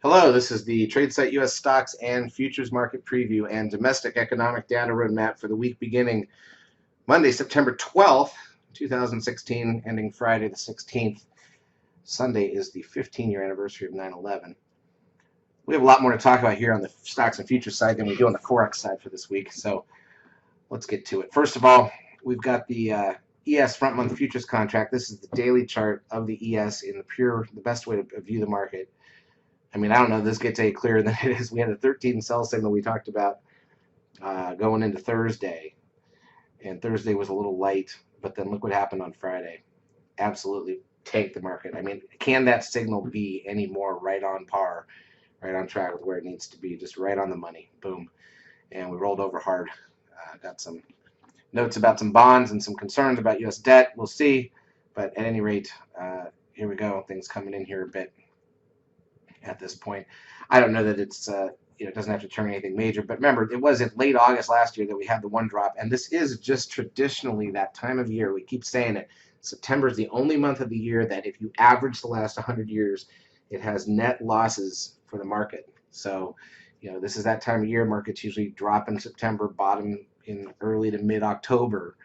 Hello, this is the TradeSite U.S. Stocks and Futures Market Preview and Domestic Economic Data Roadmap for the week beginning Monday, September 12th, 2016, ending Friday the 16th. Sunday is the 15-year anniversary of 9/11. We have a lot more to talk about here on the stocks and futures side than we do on the Forex side for this week, so let's get to it. First of all, we've got the ES front month futures contract. This is the daily chart of the ES in the best way to view the market. I mean, I don't know if this gets any clearer than it is. We had a 13 sell signal we talked about going into Thursday, and Thursday was a little light, but then look what happened on Friday. Absolutely tanked the market. I mean, can that signal be any more right on par, right on track with where it needs to be, just right on the money? Boom. And we rolled over hard. Got some notes about some bonds and some concerns about U.S. debt. We'll see. But at any rate, here we go. Things coming in here a bit at this point. I don't know that it's it doesn't have to turn anything major, but remember, it was in late August last year that we had the one drop, and this is just traditionally that time of year. We keep saying it. September is the only month of the year that if you average the last 100 years, it has net losses for the market. So, this is that time of year. Markets usually drop in September, bottom in early to mid-October.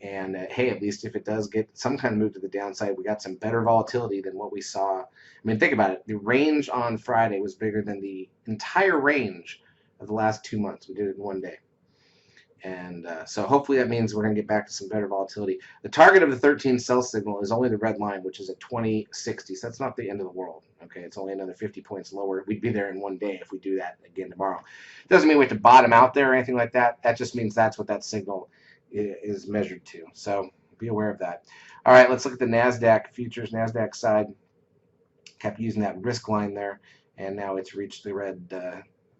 And hey, at least if it does get some kind of move to the downside, we got some better volatility than what we saw. I mean, think about it. The range on Friday was bigger than the entire range of the last 2 months. We did it in one day. And so hopefully that means we're going to get back to some better volatility. The target of the 13 sell signal is only the red line, which is at 2060. So that's not the end of the world. Okay, it's only another 50 points lower. We'd be there in one day if we do that again tomorrow. Doesn't mean we have to bottom out there or anything like that. That just means that's what that signal is measured to. So be aware of that. All right, let's look at the Nasdaq Futures. Nasdaq side kept using that risk line there, and now it's reached the red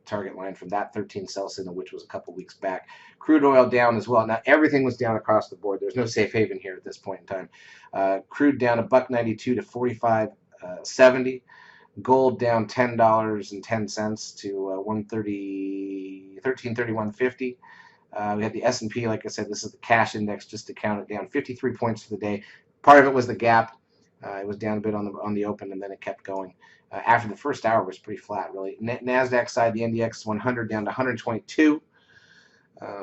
target line from that 13 sell signal, which was a couple weeks back. Crude oil down as well. Now everything was down across the board. There's no safe haven here at this point in time. Crude down $1.92 to 45.70. Gold down $10.10 to 1331.50. We had the S&P, like I said, this is the cash index, just to count it down, 53 points for the day. Part of it was the gap. It was down a bit on the open, and then it kept going. After the first hour, it was pretty flat, really. Nasdaq side, the NDX 100 down to 122.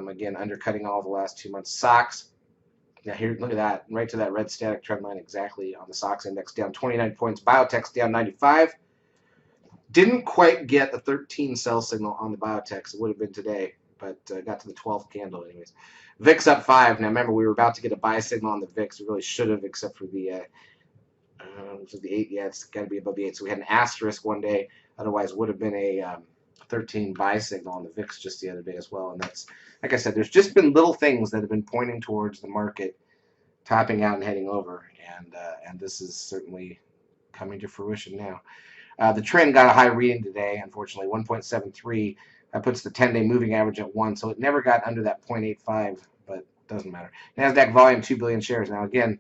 Again, undercutting all the last 2 months. SOX, now here, look at that, right to that red static trend line exactly on the SOX index, down 29 points. Biotech's down 95. Didn't quite get the 13 sell signal on the biotechs. It would have been today, but got to the 12th candle anyways. VIX up 5. Now remember, we were about to get a buy signal on the VIX. We really should have, except for the 8. Yeah, it's got to be above the 8. So we had an asterisk one day. Otherwise, would have been a 13 buy signal on the VIX just the other day as well. And that's, like I said, there's just been little things that have been pointing towards the market topping out and heading over. And this is certainly coming to fruition now. The trend got a high reading today, unfortunately, 1.73. That puts the 10-day moving average at 1, so it never got under that 0.85, but it doesn't matter. Nasdaq volume, 2 billion shares. Now, again,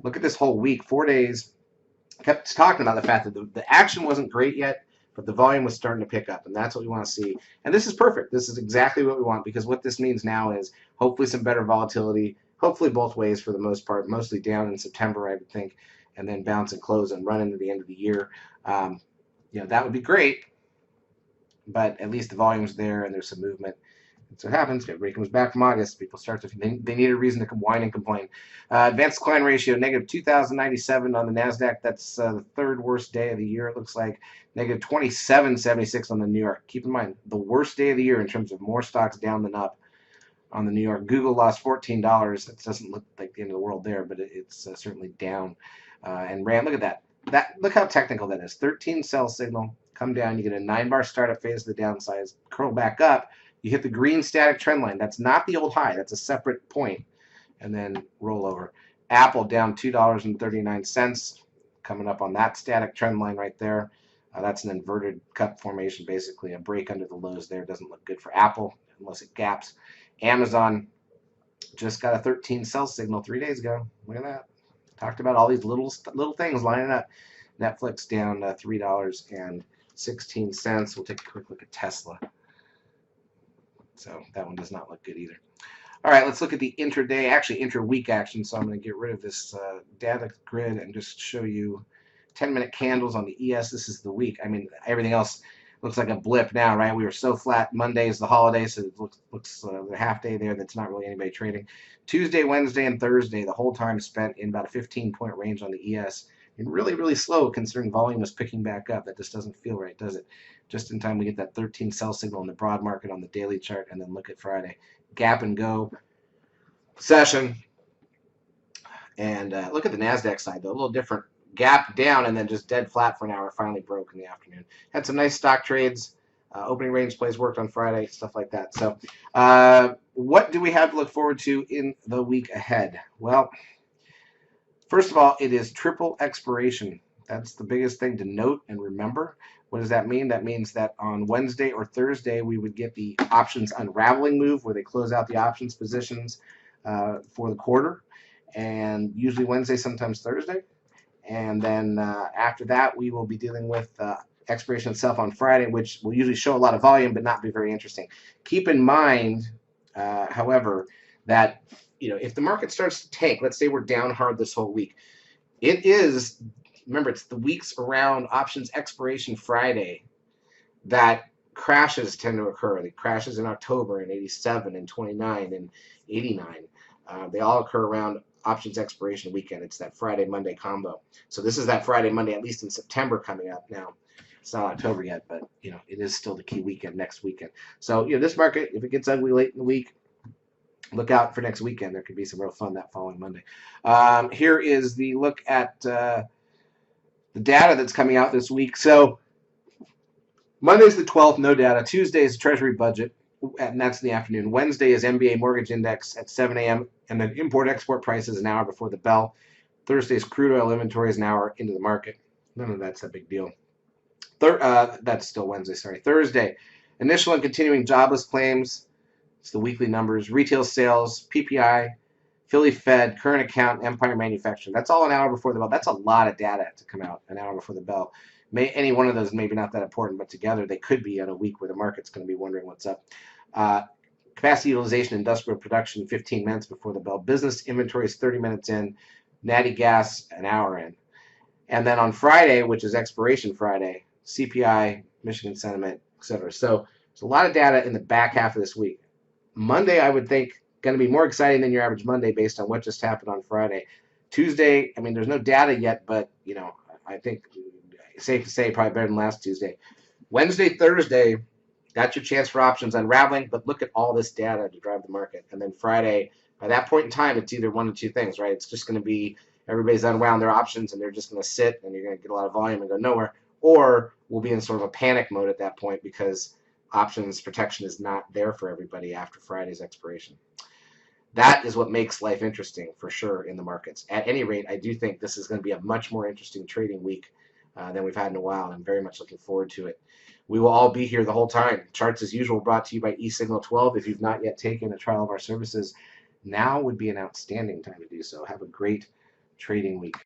look at this whole week, 4 days. I kept talking about the fact that the action wasn't great yet, but the volume was starting to pick up, and that's what we want to see. And this is perfect. This is exactly what we want, because what this means now is hopefully some better volatility, hopefully both ways for the most part, mostly down in September, I would think, and then bounce and close and run into the end of the year. That would be great, but at least the volume's there and there's some movement. That's what happens. Everybody comes back from August. People start to, they need a reason to whine and complain. Advanced decline ratio, negative 2,097 on the NASDAQ. That's the third worst day of the year, it looks like. Negative 2776 on the New York. Keep in mind, the worst day of the year in terms of more stocks down than up on the New York. Google lost $14. That doesn't look like the end of the world there, but it's certainly down. And Rand, look at that. Look how technical that is. 13 sell signal, come down, you get a 9-bar startup phase to the downside, curl back up, you hit the green static trend line. That's not the old high, that's a separate point, and then roll over. Apple down $2.39, coming up on that static trend line right there. That's an inverted cup formation, basically a break under the lows there. Doesn't look good for Apple unless it gaps. Amazon just got a 13 sell signal 3 days ago. Look at that. Talked about all these little things lining up. Netflix down $3.16. We'll take a quick look at Tesla. So that one does not look good either. All right, let's look at the intraday, actually intra-week action. So I'm going to get rid of this data grid and just show you 10-minute candles on the ES. This is the week. I mean, everything else looks like a blip now, right? We were so flat. Monday is the holiday, so it looks the half day there that's not really anybody trading. Tuesday, Wednesday, and Thursday, the whole time spent in about a 15-point range on the ES. And really, really slow considering volume is picking back up. That just doesn't feel right, does it? Just in time we get that 13 sell signal in the broad market on the daily chart, and then look at Friday. Gap and go session. And look at the Nasdaq side, though. A little different. Gap down and then just dead flat for an hour. Finally broke in the afternoon. Had some nice stock trades. Opening range plays worked on Friday, stuff like that. So what do we have to look forward to in the week ahead? Well, first of all, it is triple expiration. That's the biggest thing to note and remember. What does that mean? That means that on Wednesday or Thursday, we would get the options unraveling move where they close out the options positions for the quarter. And usually Wednesday, sometimes Thursday. And then after that, we will be dealing with expiration itself on Friday, which will usually show a lot of volume but not be very interesting. Keep in mind, however, that if the market starts to tank, let's say we're down hard this whole week, remember, it's the weeks around options expiration Friday that crashes tend to occur. The crashes in October in 87 and 29 and 89. They all occur around options expiration weekend. It's that Friday, Monday combo. So this is that Friday, Monday, at least in September coming up now. It's not October yet, but it is still the key weekend, next weekend. So this market, if it gets ugly late in the week, look out for next weekend. There could be some real fun that following Monday. Here is the look at the data that's coming out this week. So Monday's the 12th, no data. Tuesday is Treasury budget, and that's in the afternoon. Wednesday is MBA mortgage index at 7 a.m., and then import-export prices an hour before the bell. Thursday's crude oil inventory is an hour into the market. None of that's a big deal. That's still Wednesday, sorry. Thursday, initial and continuing jobless claims. It's the weekly numbers. Retail sales, PPI, Philly Fed, current account, Empire Manufacturing. That's all an hour before the bell. That's a lot of data to come out an hour before the bell. Any one of those maybe not that important, but together they could be on a week where the market's going to be wondering what's up. Capacity utilization, industrial production, 15 minutes before the bell. Business inventory is 30 minutes in. Natty gas, an hour in. And then on Friday, which is expiration Friday, CPI, Michigan sentiment, etc. So there's a lot of data in the back half of this week. Monday, I would think, going to be more exciting than your average Monday based on what just happened on Friday. Tuesday, I mean, there's no data yet, but, I think safe to say probably better than last Tuesday. Wednesday, Thursday, that's your chance for options unraveling, but look at all this data to drive the market. And then Friday, by that point in time, it's either one of two things, right? It's just going to be everybody's unwound their options and they're just going to sit and you're going to get a lot of volume and go nowhere. Or we'll be in sort of a panic mode at that point because options protection is not there for everybody after Friday's expiration. That is what makes life interesting for sure in the markets. At any rate, I do think this is going to be a much more interesting trading week than we've had in a while. I'm very much looking forward to it. We will all be here the whole time. Charts as usual brought to you by eSignal 12. If you've not yet taken a trial of our services, now would be an outstanding time to do so. Have a great trading week.